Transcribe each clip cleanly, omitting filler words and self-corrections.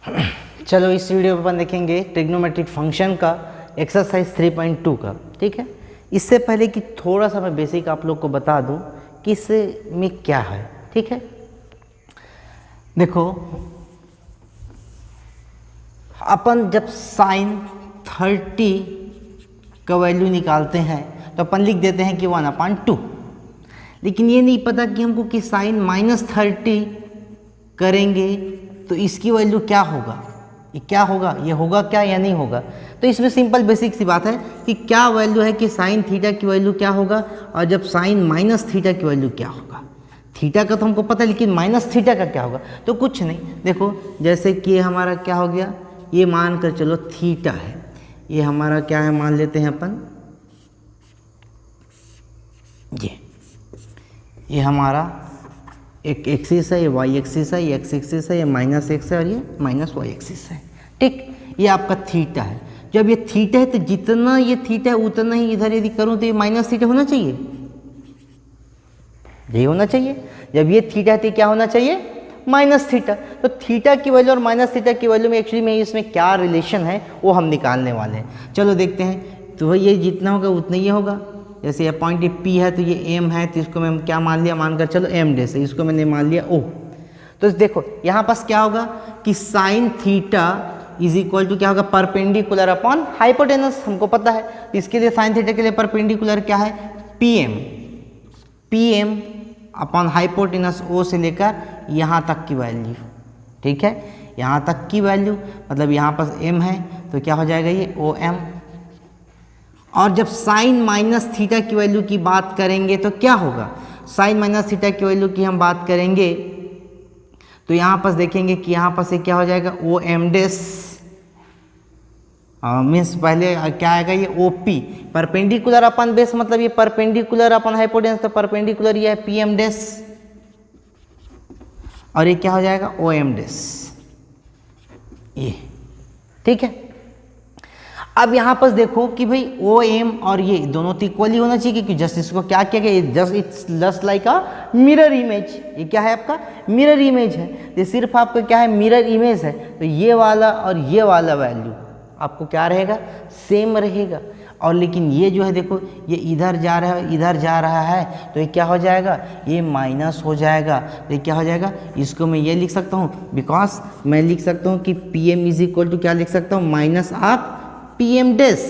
चलो इस वीडियो में अपन देखेंगे ट्रिग्नोमेट्रिक फंक्शन का एक्सरसाइज 3.2 का। ठीक है, इससे पहले कि थोड़ा सा मैं बेसिक आप लोग को बता दूं कि इसमें क्या है। ठीक है, देखो अपन जब साइन 30 का वैल्यू निकालते हैं तो अपन लिख देते हैं कि 1/2, लेकिन ये नहीं पता कि हमको कि साइन -30 करेंगे तो इसकी वैल्यू क्या होगा, ये क्या होगा, ये होगा क्या या नहीं होगा। तो इसमें सिंपल बेसिक सी बात है कि क्या वैल्यू है कि साइन थीटा की वैल्यू क्या होगा और जब साइन -थीटा की वैल्यू क्या होगा। थीटा का तो हमको पता है, लेकिन -थीटा का क्या होगा। तो कुछ नहीं, देखो जैसे कि ये हमारा क्या हो गया, ये मान कर चलो थीटा है, ये हमारा क्या है मान लेते हैं अपन, ये हमारा एक एक्सिस है, ये वाई एक्सिस है, ये एक्स एक्सिस है, ये -x है और ये -y एक्सिस है। ठीक, ये आपका थीटा है। जब ये थीटा है तो जितना ये थीटा है उतना ही इधर यदि करूँ तो ये -थीटा होना चाहिए, यही होना चाहिए। जब ये थीटा है तो क्या होना चाहिए, -थीटा। तो थीटा की वैल्यू और -थीटा की वैल्यू में एक्चुअली में इसमें क्या रिलेशन है वो हम निकालने वाले हैं। चलो देखते हैं। तो ये जितना होगा उतना ही होगा। जैसे ये पॉइंट P है तो ये M है, तो इसको मैं क्या मान लिया, मानकर चलो M डे से, इसको मैंने मान लिया O। तो देखो यहाँ पास क्या होगा कि sine theta is equal to क्या होगा, परपेंडिकुलर अपॉन हाइपोटेनस, हमको पता है। तो इसके लिए साइन थीटा के लिए परपेंडिकुलर क्या है, PM अपॉन हाइपोटेनस O से लेकर यहाँ तक की वैल्यू। ठीक है, यहाँ तक की वैल्यू मतलब यहाँ पास M है तो क्या हो जाएगा ये OM। और जब साइन -थीटा की वैल्यू की बात करेंगे तो क्या होगा, साइन -थीटा की वैल्यू की हम बात करेंगे तो यहाँ पास देखेंगे कि यहाँ पास क्या हो जाएगा OM डेस, मीन्स पहले क्या आएगा ये OP, परपेंडिकुलर अपन बेस, मतलब ये परपेंडिकुलर अपन हाइपोटेनस, तो परपेंडिकुलर ये है PM डेस और ये क्या हो जाएगा OM डेस, ये। ठीक है, अब यहाँ पर देखो कि भाई OM और ये दोनों तो इक्वली होना चाहिए, क्योंकि जस्ट इसको क्या किया गया, just it's just like a mirror image. ये क्या है आपका मिरर इमेज है, ये सिर्फ आपका क्या है मिरर इमेज है। तो ये वाला और ये वाला वैल्यू आपको क्या रहेगा, सेम रहेगा। और लेकिन ये जो है देखो ये इधर जा रहा है इधर जा रहा है, तो ये क्या हो जाएगा, ये माइनस हो जाएगा। तो ये क्या हो जाएगा, इसको मैं ये लिख सकता हूँ, बिकॉज मैं लिख सकता हूँ कि PM इज इक्वल टू क्या लिख सकता हूँ, माइनस ऑफ PM डेस,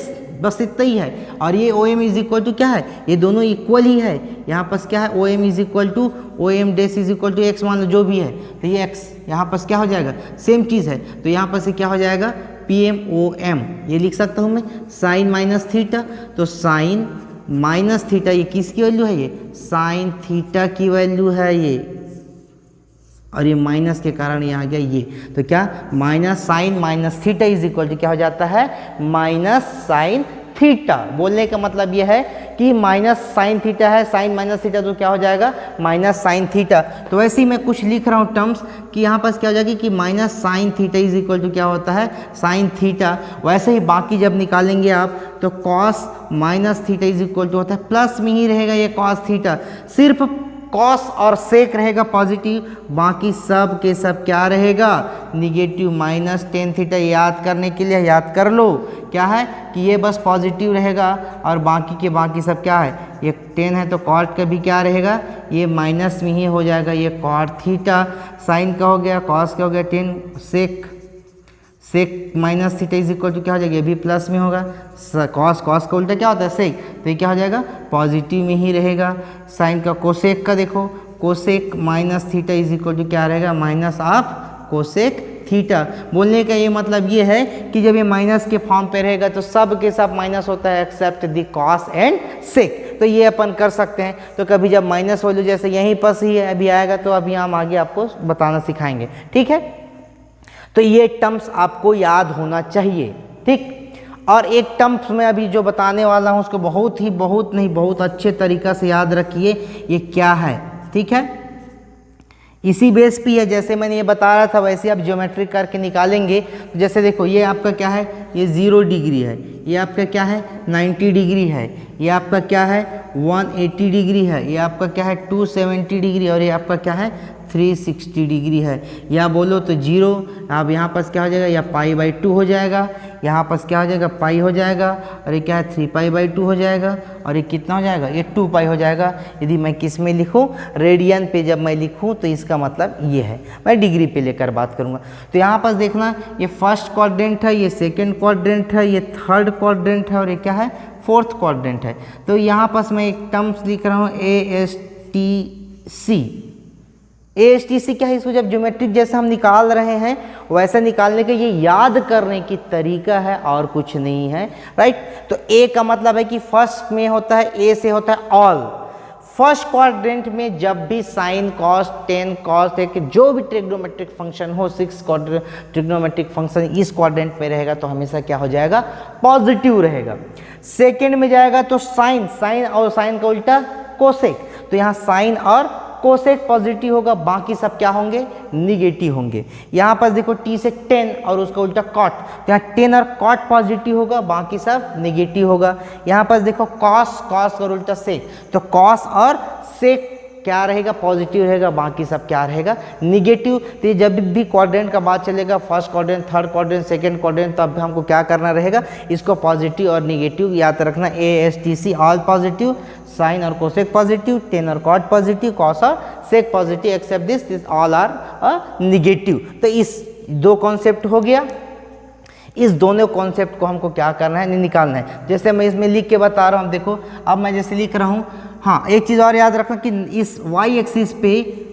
बस इतना ही है। और ये OM इज इक्वल टू क्या है, ये दोनों इक्वल ही है। यहाँ पास क्या है OM is equal to OM डेस इज इक्वल टू x, मान लो जो भी है, तो ये x यहाँ पास क्या हो जाएगा, सेम चीज़ है। तो यहाँ पास क्या हो जाएगा PMOM, ये लिख सकता हूँ मैं साइन -थीटा। तो साइन -थीटा ये किसकी वैल्यू है, ये साइन थीटा की वैल्यू है ये, और ये माइनस के कारण ये आ गया ये। तो क्या minus sine -theta is equal to क्या हो जाता है, -sin थीटा। बोलने का मतलब ये है कि -sin थीटा है, साइन -थीटा तो क्या हो जाएगा -sin थीटा। तो वैसे ही मैं कुछ लिख रहा हूँ टर्म्स कि यहाँ पास क्या हो जाएगी कि -sin theta is equal to क्या होता है, sin थीटा। वैसे ही बाकी जब निकालेंगे आप तो cos -theta is equal to होता है, प्लस में ही रहेगा ये cos थीटा, सिर्फ कॉस और सेक रहेगा पॉजिटिव, बाकी सब के सब क्या रहेगा निगेटिव, -tan थीटा। याद करने के लिए याद कर लो क्या है कि ये बस पॉजिटिव रहेगा और बाकी के बाकी सब क्या है, ये 10 है तो कॉट का भी क्या रहेगा, ये माइनस में ही हो जाएगा, ये कॉट थीटा। साइन का हो गया, कॉस का हो गया 10, सेक -थीटा इज इक्वल टू क्या हो जाएगा, ये भी प्लस में होगा। कॉस का उल्टा क्या होता है सेक, तो ये क्या हो जाएगा पॉजिटिव में ही रहेगा। साइन का कोसेक का देखो, cosec -theta is equal to क्या रहेगा, माइनस ऑफ कोसेक थीटा। बोलने का ये मतलब ये है कि जब ये माइनस के फॉर्म पे रहेगा तो सब के सब माइनस होता है एक्सेप्ट द कॉस एंड सेक। तो ये अपन कर सकते हैं। तो कभी जब माइनस वैल्यू जैसे यहीं पर ही है अभी आएगा, तो अभी हम आगे आपको बताना सिखाएंगे। ठीक है, तो ये टर्म्स आपको याद होना चाहिए। ठीक, और एक टर्म्स में अभी जो बताने वाला हूँ उसको बहुत अच्छे तरीक़ा से याद रखिए, ये क्या है। ठीक है, इसी बेस पे है, जैसे मैंने ये बता रहा था वैसे आप ज्योमेट्रिक करके निकालेंगे। तो जैसे देखो ये आपका क्या है, ये 0 डिग्री है, ये आपका क्या है 90 डिग्री है, ये आपका क्या है 180 डिग्री है, ये आपका क्या है 270 डिग्री और ये आपका क्या है 360 डिग्री है। या बोलो तो 0, अब यहाँ पास क्या हो जाएगा, या π/2 हो जाएगा, यहाँ पास क्या हो जाएगा पाई हो जाएगा, और ये क्या है 3π/2 हो जाएगा, और ये कितना हो जाएगा, ये 2π हो जाएगा। यदि मैं किस में लिखूँ, रेडियन पे जब मैं लिखूँ तो इसका मतलब ये है, मैं डिग्री पे लेकर बात करूँगा। तो यहाँ पास देखना, ये फर्स्ट क्वाड्रेंट है, ये सेकेंड क्वाड्रेंट है, ये थर्ड क्वाड्रेंट है, और ये क्या है फोर्थ क्वाड्रेंट है। तो यहाँ पास मैं एक टर्म्स लिख रहा हूँ ASTC। ASTC क्या है, इसको जब ज्योमेट्रिक जैसा हम निकाल रहे हैं वैसा निकालने का ये याद करने की तरीका है और कुछ नहीं है, राइट। तो A का मतलब है कि फर्स्ट में होता है, A से होता है ऑल। फर्स्ट क्वाड्रेंट में जब भी साइन कॉस टेन कॉस जो भी ट्रिग्नोमेट्रिक फंक्शन हो, 6 ट्रिग्नोमेट्रिक फंक्शन इस क्वाड्रेंट में रहेगा तो हमेशा क्या हो जाएगा, पॉजिटिव रहेगा। सेकेंड में जाएगा तो साइन, साइन और साइन का उल्टा कोसेक, तो यहाँ साइन और कोसेक पॉजिटिव होगा, बाकी सब क्या होंगे निगेटिव होंगे। यहाँ पर देखो t से 10 और उसका उल्टा कॉट, तो यहाँ 10 और कॉट पॉजिटिव होगा, बाकी सब निगेटिव होगा। यहाँ पर देखो कॉस, कॉस और उल्टा सेक, तो कॉस और सेक क्या रहेगा पॉजिटिव रहेगा, बाकी सब क्या रहेगा निगेटिव। तो ये जब भी क्वाड्रेंट का बात चलेगा, first quadrant, third quadrant, second quadrant, तब हमको क्या करना रहेगा, इसको पॉजिटिव और निगेटिव याद रखना। ASTC ऑल पॉजिटिव, साइन और कोसेक पॉजिटिव, टेन और कॉट पॉजिटिव, कॉस और sec positive, except this all are negative. तो इस दो कॉन्सेप्ट हो गया। इस दोनों कॉन्सेप्ट को हमको क्या करना है, निकालना है। जैसे मैं इसमें लिख के बता रहा हूँ, देखो अब मैं जैसे लिख रहा हूँ। हाँ, एक चीज़ और याद रखना कि इस y एक्सिस पे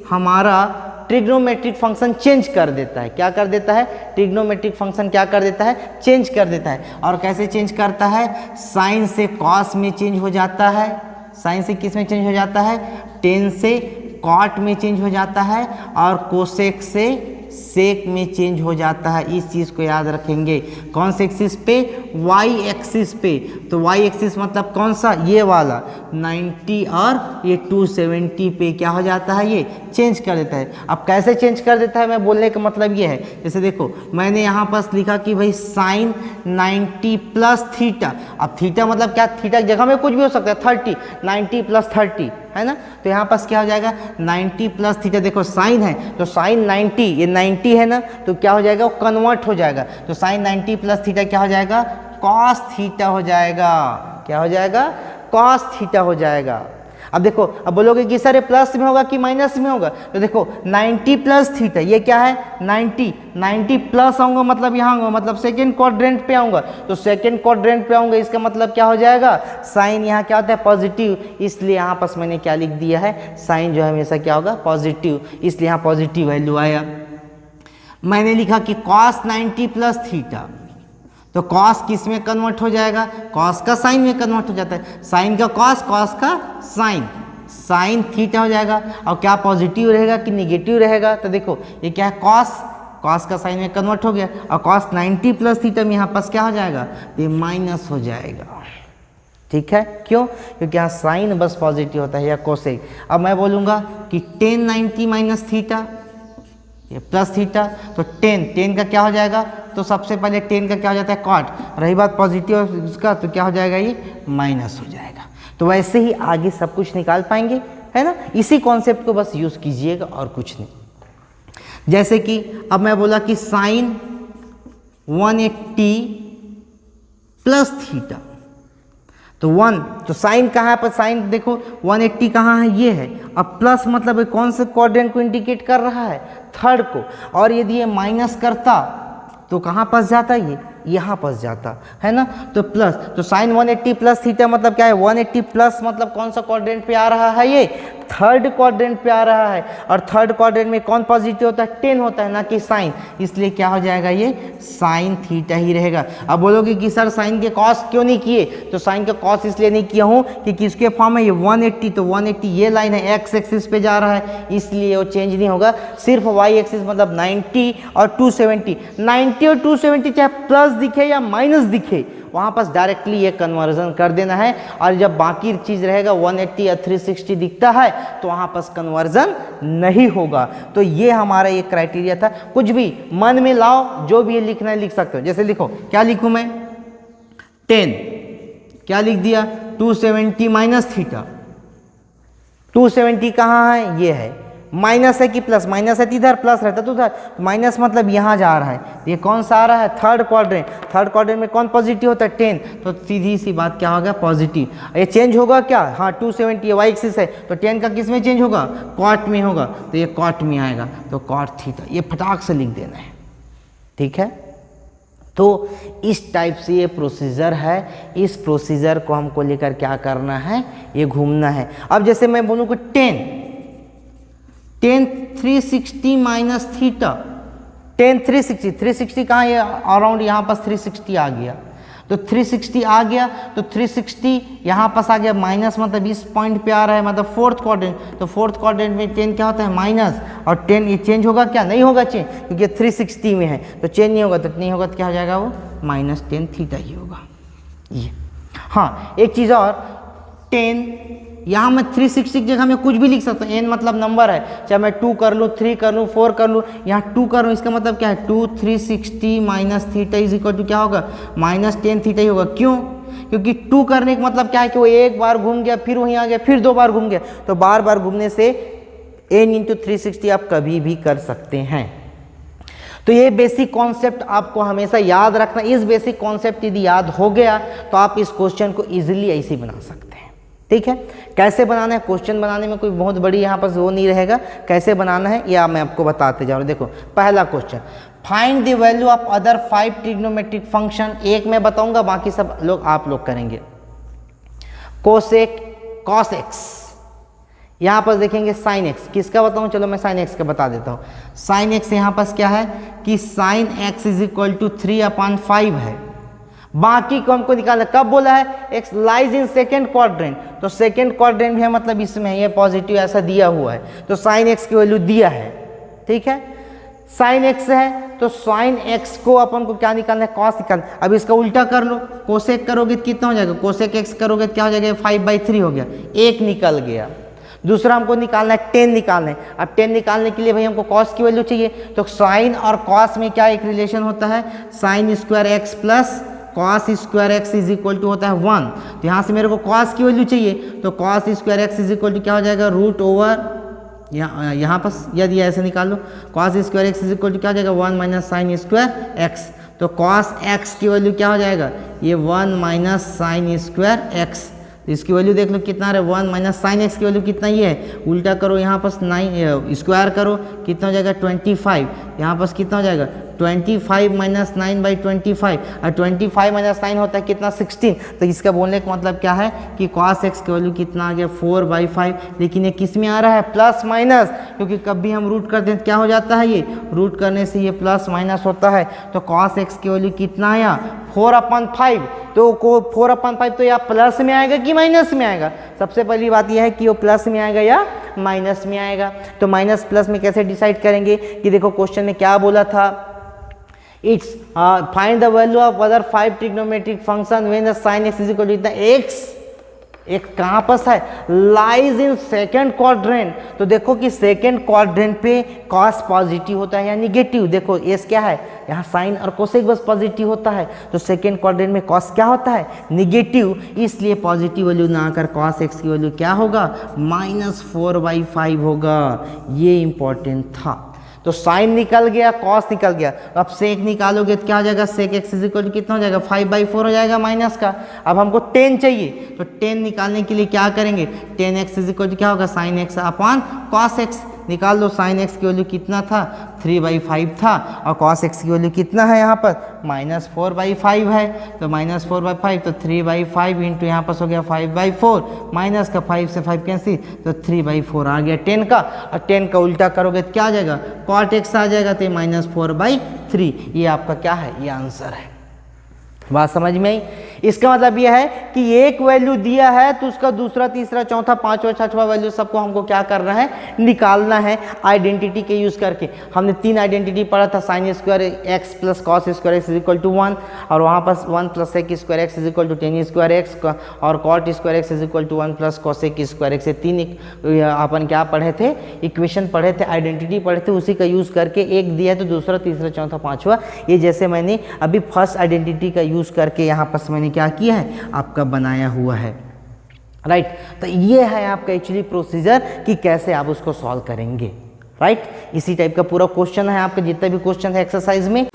हमारा ट्रिग्नोमेट्रिक फंक्शन चेंज कर देता है। क्या कर देता है, ट्रिग्नोमेट्रिक फंक्शन क्या कर देता है, चेंज कर देता है। और कैसे चेंज करता है, साइन से कॉस में चेंज हो जाता है, साइन से किस में चेंज हो जाता है, टेन से कॉट में चेंज हो जाता है, और कोसेक से सेक में चेंज हो जाता है। इस चीज़ को याद रखेंगे। कौन से एक्सिस पे, y एक्सिस पे। तो y एक्सिस मतलब कौन सा, ये वाला 90 और ये 270 पे क्या हो जाता है, ये चेंज कर देता है। अब कैसे चेंज कर देता है, मैं बोलने का मतलब ये है, जैसे देखो मैंने यहाँ पास लिखा कि भाई साइन 90 प्लस थीटा। अब थीटा मतलब क्या, थीटा की जगह में कुछ भी हो सकता है, 30, 90 प्लस 30 है ना। तो यहाँ पास क्या हो जाएगा 90 प्लस थीटा। देखो साइन है तो साइन 90, ये 90 है ना, तो क्या हो जाएगा, वो कन्वर्ट हो जाएगा। तो साइन 90 प्लस थीटा क्या हो जाएगा, कॉस थीटा हो जाएगा। क्या हो जाएगा, कॉस थीटा हो जाएगा। अब देखो, अब बोलोगे कि सर ये प्लस में होगा कि माइनस में होगा, तो देखो 90 प्लस थीटा, ये क्या है 90 प्लस आऊँगा मतलब यहाँ आऊँगा, मतलब सेकेंड क्वाड्रेंट पे आऊँगा। तो सेकेंड क्वाड्रेंट पे आऊँगा, इसका मतलब क्या हो जाएगा, साइन यहाँ क्या होता है पॉजिटिव, इसलिए यहाँ पास मैंने क्या लिख दिया है, साइन जो है हमेशा क्या होगा पॉजिटिव, इसलिए यहाँ पॉजिटिव वैल्यू आया। मैंने लिखा कि कॉस 90 प्लस थीटा, तो कॉस किस में कन्वर्ट हो जाएगा, कॉस का साइन में कन्वर्ट हो जाता है। साइन का कॉस, कॉस का साइन, साइन थीटा हो जाएगा। और क्या पॉजिटिव रहेगा कि निगेटिव रहेगा, तो देखो ये क्या है कॉस, कॉस का साइन में कन्वर्ट हो गया, और कॉस 90 प्लस थीटा में यहाँ पास क्या हो जाएगा, ये माइनस हो जाएगा। ठीक है, क्यों, क्योंकि यहाँ साइन बस पॉजिटिव होता है या कोसेक। अब मैं बोलूँगा कि टेन 90 माइनस थीटा, ये प्लस थीटा, तो टेन का क्या हो जाएगा, तो सबसे पहले 10 का क्या हो जाता है कॉट, रही बात पॉजिटिव उसका तो क्या हो जाएगा, ये माइनस हो जाएगा। तो वैसे ही आगे सब कुछ निकाल पाएंगे, है ना। इसी कॉन्सेप्ट को बस यूज़ कीजिएगा और कुछ नहीं। जैसे कि अब मैं बोला कि साइन 180 प्लस थीटा, तो 1, तो साइन कहाँ है, पर साइन देखो 180 कहाँ है, ये है। अब प्लस मतलब कौन से क्वाड्रेंट को इंडिकेट कर रहा है, थर्ड को। और यदि ये माइनस करता तो कहाँ फंस जाता, ये यहाँ फंस जाता है ना। तो प्लस, तो साइन 180 प्लस थीटा मतलब क्या है, 180 प्लस मतलब कौन सा क्वाड्रेंट पे आ रहा है, ये थर्ड क्वाड्रेंट पे आ रहा है। और थर्ड क्वाड्रेंट में कौन पॉजिटिव होता है, 10 होता है ना कि साइन, इसलिए क्या हो जाएगा, ये साइन थीटा ही रहेगा। अब बोलोगे कि सर साइन के कॉस क्यों नहीं किए, तो साइन का कॉस इसलिए नहीं किया हूँ कि किसके फॉर्म है, ये 180, तो 180 ये लाइन है एक्स एक्सिस पे जा रहा है, इसलिए वो चेंज नहीं होगा। सिर्फ वाई एक्सिस मतलब 90 और 270, 90 और 270 चाहे प्लस दिखे या माइनस दिखे, वहाँ पर डायरेक्टली ये कन्वर्जन कर देना है। और जब बाकी चीज़ रहेगा 180 या 360 दिखता है तो वहाँ पर कन्वर्जन नहीं होगा। तो ये हमारा ये क्राइटेरिया था। कुछ भी मन में लाओ, जो भी ये लिखना है लिख सकते हो। जैसे लिखो, क्या लिखूँ मैं, 10 क्या लिख दिया, 270 माइनस थीटा। 270 कहाँ है, ये है, माइनस है कि प्लस, माइनस है तो इधर, प्लस रहता तो उधर, माइनस मतलब यहाँ जा रहा है। ये कौन सा आ रहा है, थर्ड क्वाड्रेंट। थर्ड क्वाड्रेंट में कौन पॉजिटिव होता है, 10, तो सीधी सी बात क्या होगा, पॉजिटिव। ये चेंज होगा क्या, हाँ 270 वाई एक्सिस है तो 10 का किस में चेंज होगा, कॉट में होगा, तो ये कॉट में आएगा, तो कॉट थीटा। ये फटाक से लिख देना है, ठीक है। तो इस टाइप से ये प्रोसीजर है। इस प्रोसीजर को हमको लेकर क्या करना है, ये घूमना है। अब जैसे मैं बोलूँ कि 10 360 माइनस थीटा, 10 360 कहाँ, ये अराउंड यहाँ पास 360 आ गया, तो 360 आ गया, तो 360 यहाँ पास आ गया माइनस, मतलब इस पॉइंट पे आ रहा है, मतलब फोर्थ क्वाड्रेंट। तो फोर्थ क्वाड्रेंट में 10 क्या होता है, माइनस, और 10 ये चेंज होगा क्या, नहीं होगा चेंज, क्योंकि 360 में है तो चेंज नहीं होगा, तो नहीं होगा तो क्या हो जाएगा, वो -10 थीटा ही होगा ये। हाँ एक चीज़ और, 10 यहाँ मैं 360 की जगह मैं कुछ भी लिख सकता हूँ, n मतलब नंबर है, चाहे मैं 2 कर लूँ, 3 कर लूँ, 4 कर लूँ, यहाँ 2 कर लूँ, इसका मतलब क्या है, 2 360 minus theta is equal to क्या होगा, -10 थीटा ही होगा। क्यों, क्योंकि 2 करने का मतलब क्या है कि वो एक बार घूम गया, फिर वहीं आ गया, फिर 2 बार घूम गया, तो बार बार घूमने से n इंटू 360 आप कभी भी कर सकते हैं। तो ये बेसिक कॉन्सेप्ट आपको हमेशा याद रखना। इस बेसिक कॉन्सेप्ट यदि याद हो गया तो आप इस क्वेश्चन को इजीली ऐसे ही बना सकते हैं, ठीक है। कैसे बनाना है, क्वेश्चन बनाने में कोई बहुत बड़ी यहाँ पर वो नहीं रहेगा, कैसे बनाना है ये मैं आपको बताते जा रहा हूँ। देखो पहला question, find the value of other 5 trigonometric function. एक मैं बताऊंगा, बाकी सब लोग आप लोग करेंगे। कोसेक कॉस एक्स, यहाँ पर देखेंगे साइन एक्स, किसका बताऊँ, चलो मैं साइन एक्स का बता देता हूँ। साइन एक्स यहाँ पर क्या है कि sine x is equal to 3/5 है। बाकी को हमको निकालना, कब बोला है, x lies in second quadrant, तो सेकेंड क्वाड्रेंट भी है, मतलब इसमें ये पॉजिटिव ऐसा दिया हुआ है, तो साइन एक्स की वैल्यू दिया है, ठीक है। साइन एक्स है तो साइन एक्स को अपन को क्या निकालना है, कॉस निकालना। अब इसका उल्टा कर लो, कोसेक करोगे तो कितना हो जाएगा, कोसेक एक्स करोगे तो क्या हो जाएगा, 5/3 हो गया, एक निकल गया। दूसरा हमको निकालना है 10 निकालना है। अब 10 निकालने के लिए भाई हमको कॉस की वैल्यू चाहिए, तो साइन और कॉस में क्या एक रिलेशन होता है, sine square x plus cos square x is equal to होता है 1। तो यहाँ से मेरे को कॉस की वैल्यू चाहिए, तो cos square x is equal to क्या हो जाएगा, रूट ओवर, यहाँ पर यदि ऐसे निकाल लो, cos square x is equal to क्या हो जाएगा, 1 माइनस साइन स्क्वायर एक्स। तो कॉस एक्स की वैल्यू क्या हो जाएगा, ये 1 माइनस साइन स्क्वायर एक्स। इसकी वैल्यू देख लो कितना है, 1 माइनस साइन एक्स की वैल्यू कितना ही है, उल्टा करो यहाँ पर 9 स्क्वायर करो, कितना हो जाएगा 25। यहाँ पर कितना हो जाएगा 25 माइनस 9/25, और 25 माइनस 9 होता है कितना, 16। तो इसका बोलने का मतलब क्या है कि कॉस एक्स की वैल्यू कितना आ गया, 4/5। लेकिन ये किस में आ रहा है, प्लस माइनस, क्योंकि कभी हम रूट करते हैं क्या हो जाता है, ये रूट करने से ये प्लस माइनस होता है। तो कॉस एक्स की वैल्यू कितना आया, 4/5। तो 4/5 तो या प्लस में आएगा कि माइनस में आएगा, सबसे पहली बात यह है कि वो प्लस में आएगा या माइनस में आएगा। तो माइनस प्लस में कैसे डिसाइड करेंगे कि देखो क्वेश्चन में क्या बोला था, it's find the value of other 5 trigonometric function when the sine x is equal to x. एक कहाँ पर है, लाइज इन सेकेंड क्वाड्रेंट। तो देखो कि सेकेंड क्वाड्रेंट पे कॉस पॉजिटिव होता है या निगेटिव। देखो एस क्या है, यहाँ साइन और कोसेक बस पॉजिटिव होता है, तो सेकेंड क्वाड्रेंट में कॉस क्या होता है, निगेटिव, इसलिए पॉजिटिव वैल्यू ना आकर कॉस एक्स की वैल्यू क्या होगा, -4/5 होगा। ये इंपॉर्टेंट था। तो साइन निकल गया, कॉस निकल गया, अब सेक निकालोगे तो क्या हो जाएगा, sec x is equal to कितना हो जाएगा, 5/4 हो जाएगा माइनस का। अब हमको 10 चाहिए, तो 10 निकालने के लिए क्या करेंगे, 10x इज इक्वल टू क्या होगा, sine x upon cos x. निकाल दो, साइन एक्स की वैल्यू कितना था, 3/5 था, और कॉस एक्स की वैल्यू कितना है यहाँ पर, -4/5 है। तो -4/5 तो 3/5 इंटू यहाँ पर हो गया 5/4, माइनस का 5 से 5 कैंसिल, तो 3/4 आ गया 10 का। और 10 का उल्टा करोगे तो क्या आ जाएगा, कॉट एक्स आ जाएगा, तो -4/3। ये आपका क्या है, ये आंसर है। बात समझ में आई। इसका मतलब यह है कि एक वैल्यू दिया है तो उसका दूसरा, तीसरा, चौथा, पांचवा, छठवां वैल्यू सबको हमको क्या करना है, निकालना है आइडेंटिटी के यूज करके। हमने 3 आइडेंटिटी पढ़ा था, sine square x plus cos square x is equal to 1, और वहाँ पर 1 plus sec square x is equal to tan square x, और cot square x is equal to 1 plus cosec square x. 3 अपन क्या पढ़े थे, इक्वेशन पढ़े थे, आइडेंटिटी पढ़े थे, उसी का यूज करके एक दिया है तो दूसरा, तीसरा, चौथा, पांचवा, ये जैसे मैंने अभी फर्स्ट आइडेंटिटी का यूज करके यहाँ पर मैंने क्या किया है, आपका बनाया हुआ है, राइट। तो ये है आपका एक्चुअली प्रोसीजर कि कैसे आप उसको सॉल्व करेंगे, राइट। इसी टाइप का पूरा क्वेश्चन है आपका, जितना भी क्वेश्चन है एक्सरसाइज में।